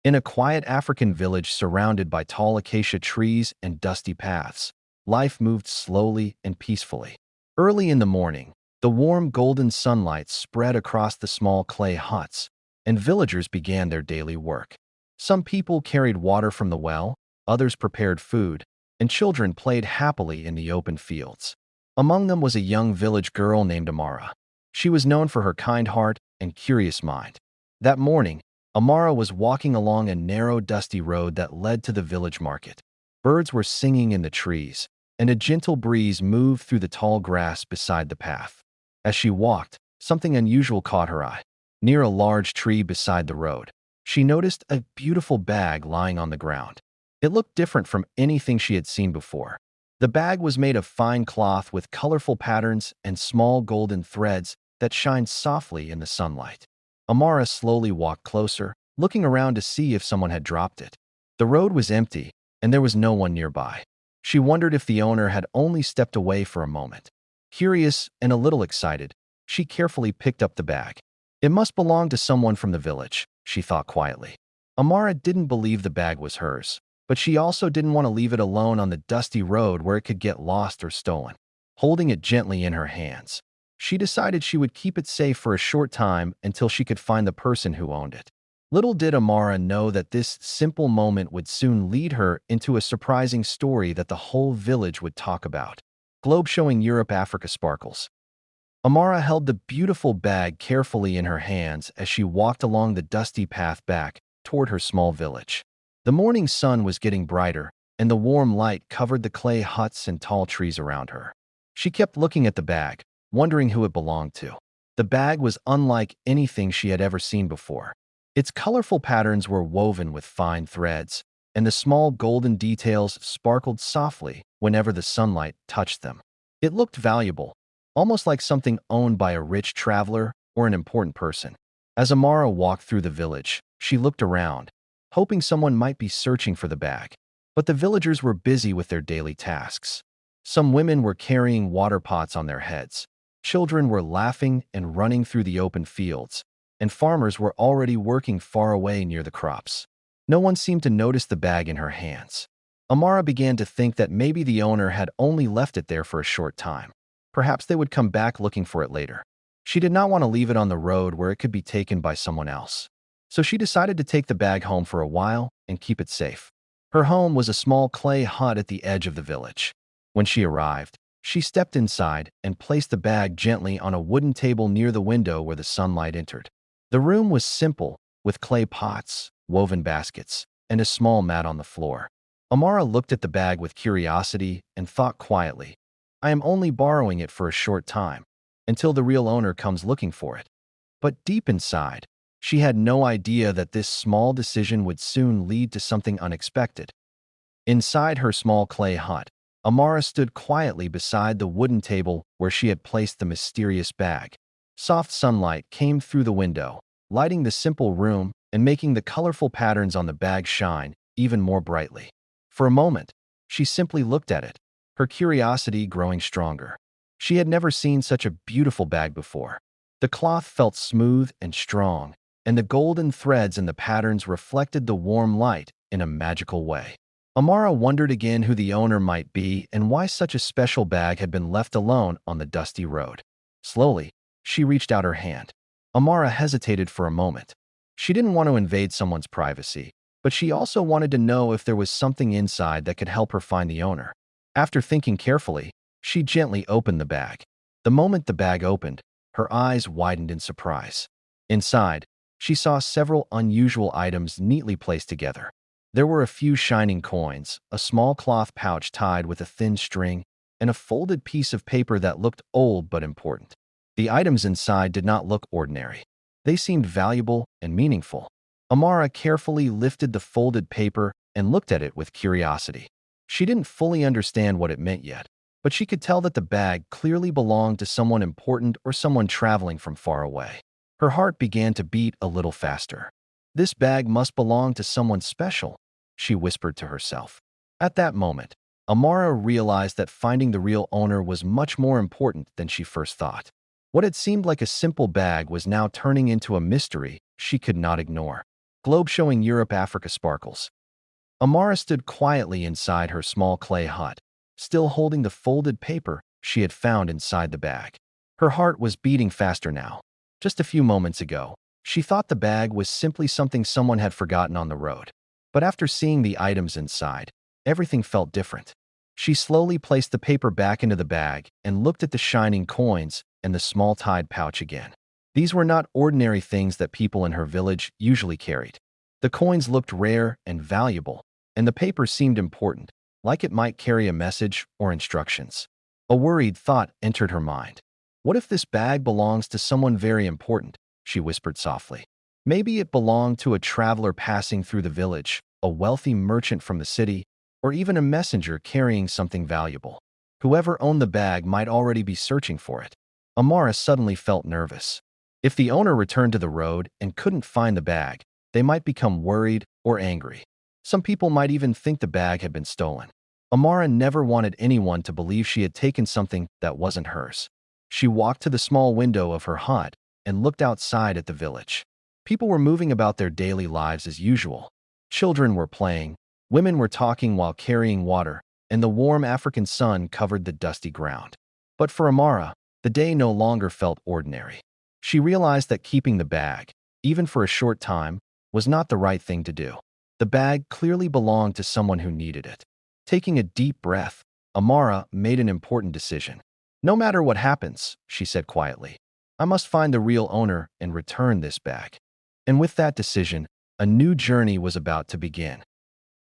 In a quiet African village surrounded by tall acacia trees and dusty paths, life moved slowly and peacefully. Early in the morning, the warm golden sunlight spread across the small clay huts, and villagers began their daily work. Some people carried water from the well, others prepared food, and children played happily in the open fields. Among them was a young village girl named Amara. She was known for her kind heart and curious mind. That morning, Amara was walking along a narrow, dusty road that led to the village market. Birds were singing in the trees, and a gentle breeze moved through the tall grass beside the path. As she walked, something unusual caught her eye. Near a large tree beside the road, she noticed a beautiful bag lying on the ground. It looked different from anything she had seen before. The bag was made of fine cloth with colorful patterns and small golden threads that shined softly in the sunlight. Amara slowly walked closer, looking around to see if someone had dropped it. The road was empty, and there was no one nearby. She wondered if the owner had only stepped away for a moment. Curious and a little excited, she carefully picked up the bag. It must belong to someone from the village, she thought quietly. Amara didn't believe the bag was hers, but she also didn't want to leave it alone on the dusty road where it could get lost or stolen. Holding it gently in her hands, she decided she would keep it safe for a short time until she could find the person who owned it. Little did Amara know that this simple moment would soon lead her into a surprising story that the whole village would talk about. Globe showing Europe, Africa sparkles. Amara held the beautiful bag carefully in her hands as she walked along the dusty path back toward her small village. The morning sun was getting brighter, and the warm light covered the clay huts and tall trees around her. She kept looking at the bag, wondering who it belonged to. The bag was unlike anything she had ever seen before. Its colorful patterns were woven with fine threads, and the small golden details sparkled softly whenever the sunlight touched them. It looked valuable, almost like something owned by a rich traveler or an important person. As Amara walked through the village, she looked around, hoping someone might be searching for the bag. But the villagers were busy with their daily tasks. Some women were carrying water pots on their heads. Children were laughing and running through the open fields, and farmers were already working far away near the crops. No one seemed to notice the bag in her hands. Amara began to think that maybe the owner had only left it there for a short time. Perhaps they would come back looking for it later. She did not want to leave it on the road where it could be taken by someone else. So she decided to take the bag home for a while and keep it safe. Her home was a small clay hut at the edge of the village. When she arrived, she stepped inside and placed the bag gently on a wooden table near the window where the sunlight entered. The room was simple, with clay pots, woven baskets, and a small mat on the floor. Amara looked at the bag with curiosity and thought quietly, "I am only borrowing it for a short time, until the real owner comes looking for it." But deep inside, she had no idea that this small decision would soon lead to something unexpected. Inside her small clay hut, Amara stood quietly beside the wooden table where she had placed the mysterious bag. Soft sunlight came through the window, lighting the simple room and making the colorful patterns on the bag shine even more brightly. For a moment, she simply looked at it, her curiosity growing stronger. She had never seen such a beautiful bag before. The cloth felt smooth and strong, and the golden threads and the patterns reflected the warm light in a magical way. Amara wondered again who the owner might be and why such a special bag had been left alone on the dusty road. Slowly, she reached out her hand. Amara hesitated for a moment. She didn't want to invade someone's privacy, but she also wanted to know if there was something inside that could help her find the owner. After thinking carefully, she gently opened the bag. The moment the bag opened, her eyes widened in surprise. Inside, she saw several unusual items neatly placed together. There were a few shining coins, a small cloth pouch tied with a thin string, and a folded piece of paper that looked old but important. The items inside did not look ordinary. They seemed valuable and meaningful. Amara carefully lifted the folded paper and looked at it with curiosity. She didn't fully understand what it meant yet, but she could tell that the bag clearly belonged to someone important or someone traveling from far away. Her heart began to beat a little faster. "This bag must belong to someone special," she whispered to herself. At that moment, Amara realized that finding the real owner was much more important than she first thought. What had seemed like a simple bag was now turning into a mystery she could not ignore. globe showing Europe, Africa sparkles. Amara stood quietly inside her small clay hut, still holding the folded paper she had found inside the bag. Her heart was beating faster now. Just a few moments ago, she thought the bag was simply something someone had forgotten on the road. But after seeing the items inside, everything felt different. She slowly placed the paper back into the bag and looked at the shining coins and the small tied pouch again. These were not ordinary things that people in her village usually carried. The coins looked rare and valuable, and the paper seemed important, like it might carry a message or instructions. A worried thought entered her mind. What if this bag belongs to someone very important? She whispered softly. Maybe it belonged to a traveler passing through the village, a wealthy merchant from the city, or even a messenger carrying something valuable. Whoever owned the bag might already be searching for it. Amara suddenly felt nervous. If the owner returned to the road and couldn't find the bag, they might become worried or angry. Some people might even think the bag had been stolen. Amara never wanted anyone to believe she had taken something that wasn't hers. She walked to the small window of her hut and looked outside at the village. People were moving about their daily lives as usual. Children were playing, women were talking while carrying water, and the warm African sun covered the dusty ground. But for Amara, the day no longer felt ordinary. She realized that keeping the bag, even for a short time, was not the right thing to do. The bag clearly belonged to someone who needed it. Taking a deep breath, Amara made an important decision. No matter what happens, she said quietly, I must find the real owner and return this bag. And with that decision, a new journey was about to begin.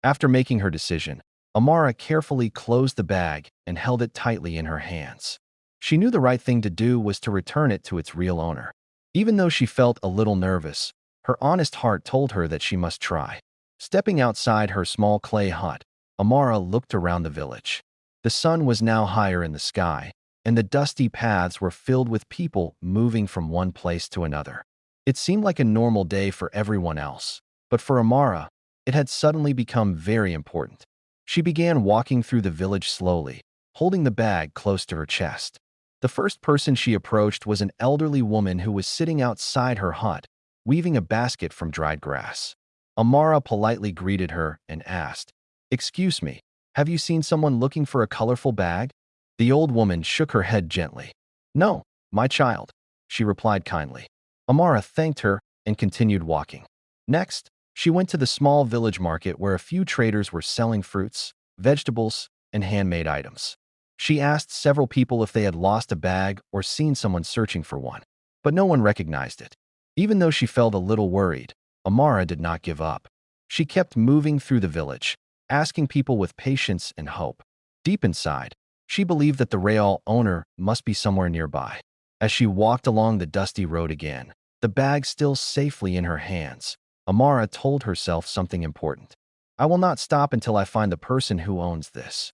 After making her decision, Amara carefully closed the bag and held it tightly in her hands. She knew the right thing to do was to return it to its real owner. Even though she felt a little nervous, her honest heart told her that she must try. Stepping outside her small clay hut, Amara looked around the village. The sun was now higher in the sky, and the dusty paths were filled with people moving from one place to another. It seemed like a normal day for everyone else, but for Amara, it had suddenly become very important. She began walking through the village slowly, holding the bag close to her chest. The first person she approached was an elderly woman who was sitting outside her hut, weaving a basket from dried grass. Amara politely greeted her and asked, Excuse me, have you seen someone looking for a colorful bag? The old woman shook her head gently. No, my child, she replied kindly. Amara thanked her and continued walking. Next, she went to the small village market where a few traders were selling fruits, vegetables, and handmade items. She asked several people if they had lost a bag or seen someone searching for one, but no one recognized it. Even though she felt a little worried, Amara did not give up. She kept moving through the village, asking people with patience and hope. Deep inside, she believed that the real owner must be somewhere nearby. As she walked along the dusty road again, the bag still safely in her hands, Amara told herself something important. I will not stop until I find the person who owns this.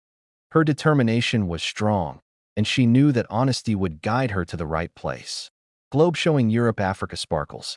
Her determination was strong, and she knew that honesty would guide her to the right place. Globe showing Europe, Africa sparkles.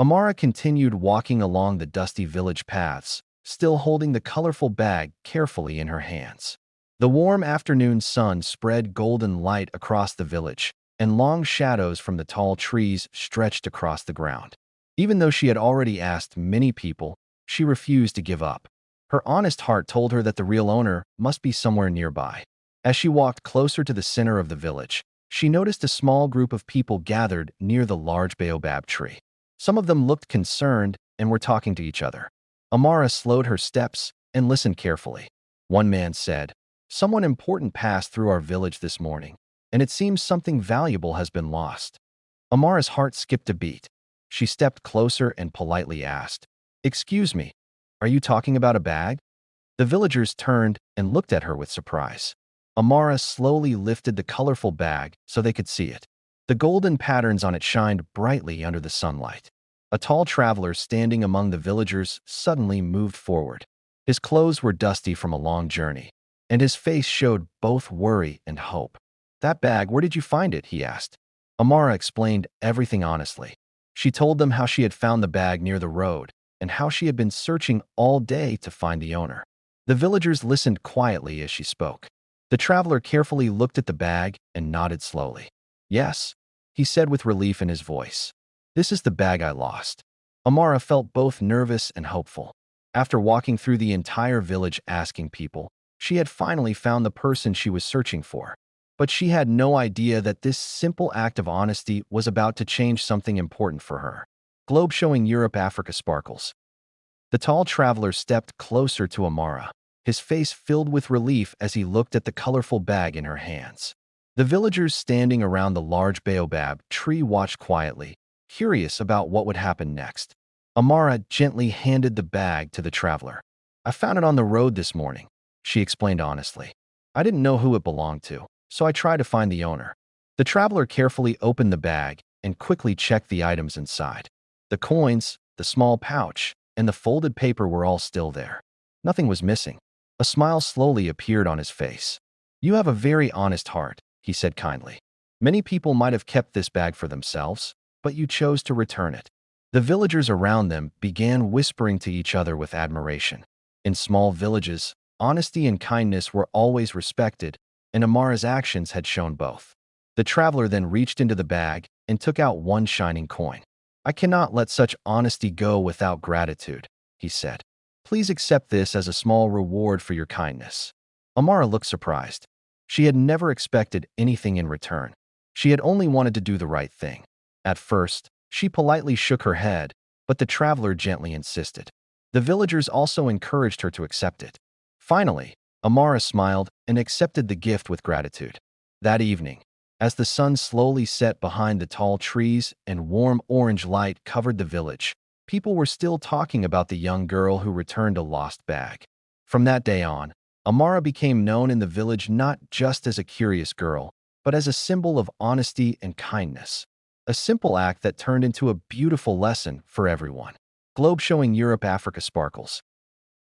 Amara continued walking along the dusty village paths, still holding the colorful bag carefully in her hands. The warm afternoon sun spread golden light across the village, and long shadows from the tall trees stretched across the ground. Even though she had already asked many people, she refused to give up. Her honest heart told her that the real owner must be somewhere nearby. As she walked closer to the center of the village, she noticed a small group of people gathered near the large baobab tree. Some of them looked concerned and were talking to each other. Amara slowed her steps and listened carefully. One man said, Someone important passed through our village this morning, and it seems something valuable has been lost. Amara's heart skipped a beat. She stepped closer and politely asked, Excuse me, are you talking about a bag? The villagers turned and looked at her with surprise. Amara slowly lifted the colorful bag so they could see it. The golden patterns on it shined brightly under the sunlight. A tall traveler standing among the villagers suddenly moved forward. His clothes were dusty from a long journey, and his face showed both worry and hope. That bag, where did you find it? He asked. Amara explained everything honestly. She told them how she had found the bag near the road and how she had been searching all day to find the owner. The villagers listened quietly as she spoke. The traveler carefully looked at the bag and nodded slowly. Yes, he said with relief in his voice. This is the bag I lost. Amara felt both nervous and hopeful. After walking through the entire village asking people, she had finally found the person she was searching for. But she had no idea that this simple act of honesty was about to change something important for her. Globe showing Europe, Africa sparkles. The tall traveler stepped closer to Amara, his face filled with relief as he looked at the colorful bag in her hands. The villagers standing around the large baobab tree watched quietly, curious about what would happen next. Amara gently handed the bag to the traveler. "I found it on the road this morning," she explained honestly. "I didn't know who it belonged to, so I tried to find the owner." The traveler carefully opened the bag and quickly checked the items inside. The coins, the small pouch, and the folded paper were all still there. Nothing was missing. A smile slowly appeared on his face. "You have a very honest heart," he said kindly. "Many people might have kept this bag for themselves, but you chose to return it." The villagers around them began whispering to each other with admiration. In small villages, honesty and kindness were always respected, and Amara's actions had shown both. The traveler then reached into the bag and took out one shining coin. "I cannot let such honesty go without gratitude," he said. "Please accept this as a small reward for your kindness." Amara looked surprised. She had never expected anything in return. She had only wanted to do the right thing. At first, she politely shook her head, but the traveler gently insisted. The villagers also encouraged her to accept it. Finally, Amara smiled and accepted the gift with gratitude. That evening, as the sun slowly set behind the tall trees and warm orange light covered the village, people were still talking about the young girl who returned a lost bag. From that day on, Amara became known in the village not just as a curious girl, but as a symbol of honesty and kindness. A simple act that turned into a beautiful lesson for everyone. Globe showing Europe, Africa sparkles.